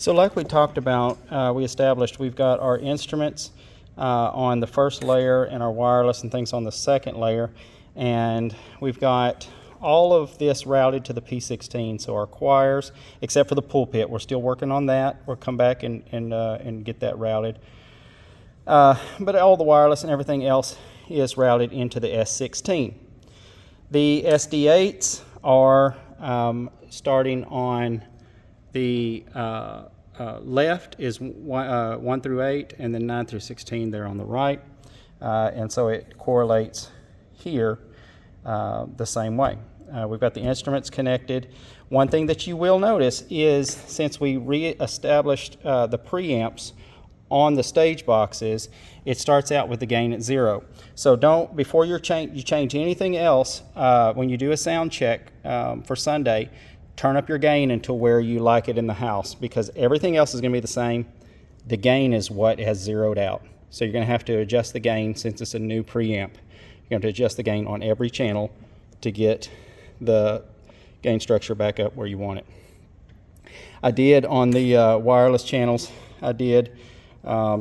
So like we talked about, we established we've got our instruments on the first layer and our wireless and things on the second layer, and we've got all of this routed to the P16. So our choirs, except for the pulpit, we're still working on that. We'll come back and get that routed. But all the wireless and everything else is routed into the S16. The SD8s are starting on the left is 1 through 8, and then 9 through 16 there on the right. And so it correlates here the same way. We've got the instruments connected. One thing that you will notice is since we re-established the preamps on the stage boxes, it starts out with the gain at 0. So don't, before you change anything else, when you do a sound check for Sunday, turn up your gain until where you like it in the house, because everything else is going to be the same. The gain is what has zeroed out. So you're going to have to adjust the gain since it's a new preamp. You're going to have to adjust the gain on every channel to get the gain structure back up where you want it. I did on the wireless channels, I did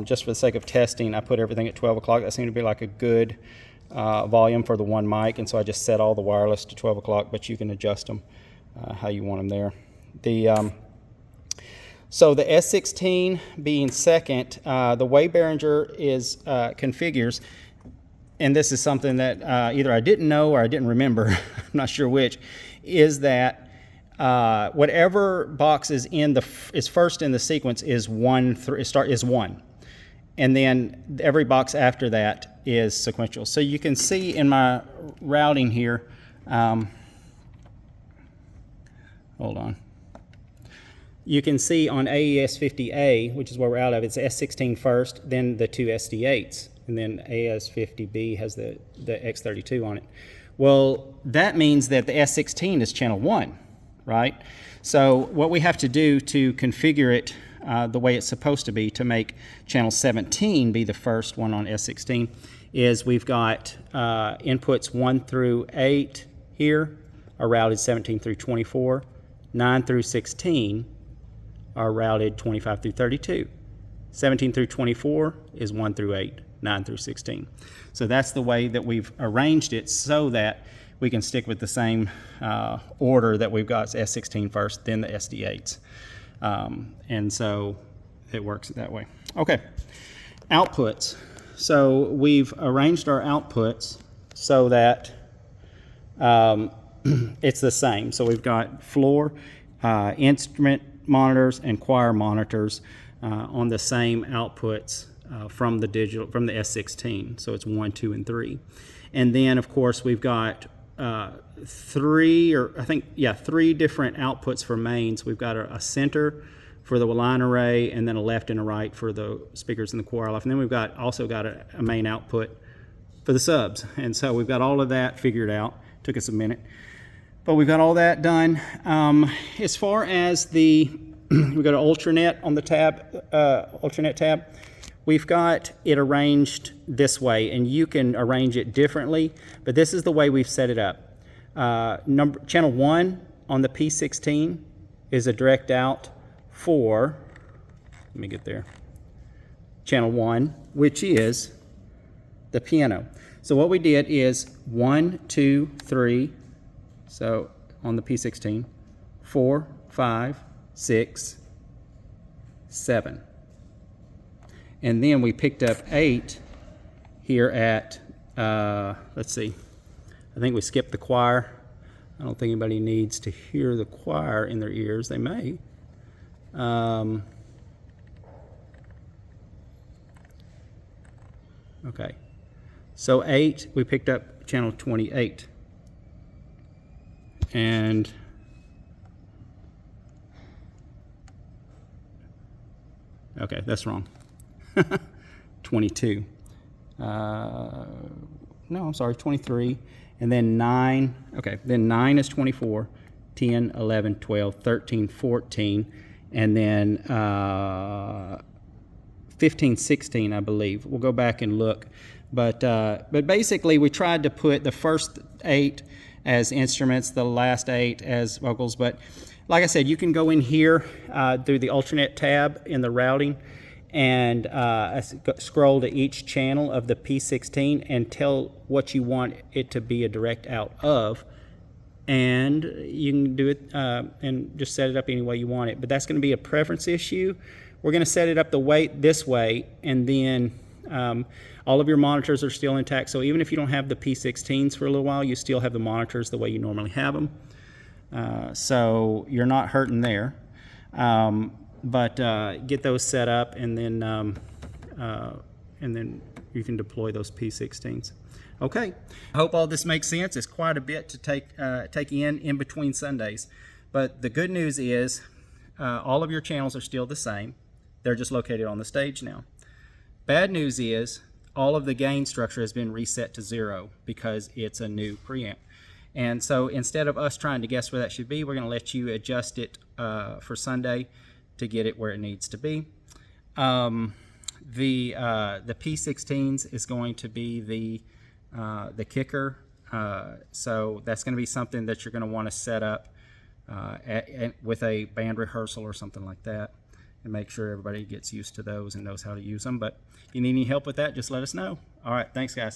just for the sake of testing, I put everything at 12 o'clock. That seemed to be like a good volume for the one mic, and so I just set all the wireless to 12 o'clock, but you can adjust them how you want them there. So the S16 being second, the way Behringer is configures, and this is something that either I didn't know or I didn't remember, I'm not sure which, is that whatever box is first in the sequence is 1, and then every box after that is sequential. So you can see in my routing here, hold on. You can see on AES50A, which is where we're out of, it's S16 first, then the two SD8s, and then AES50B has the X32 on it. Well, that means that the S16 is channel 1, right? So what we have to do to configure it the way it's supposed to be to make channel 17 be the first one on S16 is we've got inputs 1 through 8 here are routed 17 through 24. 9 through 16 are routed 25 through 32. 17 through 24 is 1 through 8, 9 through 16. So that's the way that we've arranged it so that we can stick with the same order that we've got S16 first, then the SD8s. And so it works that way. Okay, outputs. So we've arranged our outputs so that it's the same. So we've got floor, instrument monitors, and choir monitors on the same outputs from the S16. So it's 1, 2, and 3. And then, of course, we've got three different outputs for mains. We've got a center for the line array, and then a left and a right for the speakers in the choir loft. And then we've also got a main output for the subs. And so we've got all of that figured out. Took us a minute. But we've got all that done. As far as we've got an Ultranet on the Ultranet tab. We've got it arranged this way, and you can arrange it differently, but this is the way we've set it up. Channel 1 on the P16 is a direct out for, let me get there, channel 1, which is the piano. So what we did is 1, 2, 3, so on the P16, 4, 5, 6, 7. And then we picked up 8 here at, let's see, I think we skipped the choir. I don't think anybody needs to hear the choir in their ears. They may. Okay. So 8, we picked up channel 28. And okay, that's wrong. 22. No, I'm sorry, 23. And then 9. Okay, then 9 is 24. 10, 11, 12, 13, 14. And then 15, 16, I believe. We'll go back and look. But basically, we tried to put the first 8 as instruments, the last 8 as vocals. But like I said, you can go in here through the alternate tab in the routing and scroll to each channel of the P16 and tell what you want it to be a direct out of. And you can do it and just set it up any way you want it. But that's going to be a preference issue. We're going to set it up this way, and then all of your monitors are still intact. So even if you don't have the P16s for a little while, you still have the monitors the way you normally have them. So you're not hurting there. But get those set up, and then you can deploy those P16s. Okay, I hope all this makes sense. It's quite a bit to take in between Sundays. But the good news is all of your channels are still the same. They're just located on the stage now. Bad news is all of the gain structure has been reset to 0 because it's a new preamp. And so instead of us trying to guess where that should be, we're going to let you adjust it for Sunday to get it where it needs to be. The P16s is going to be the kicker, so that's going to be something that you're going to want to set up with a band rehearsal or something like that, and make sure everybody gets used to those and knows how to use them. But if you need any help with that, just let us know. All right, thanks guys.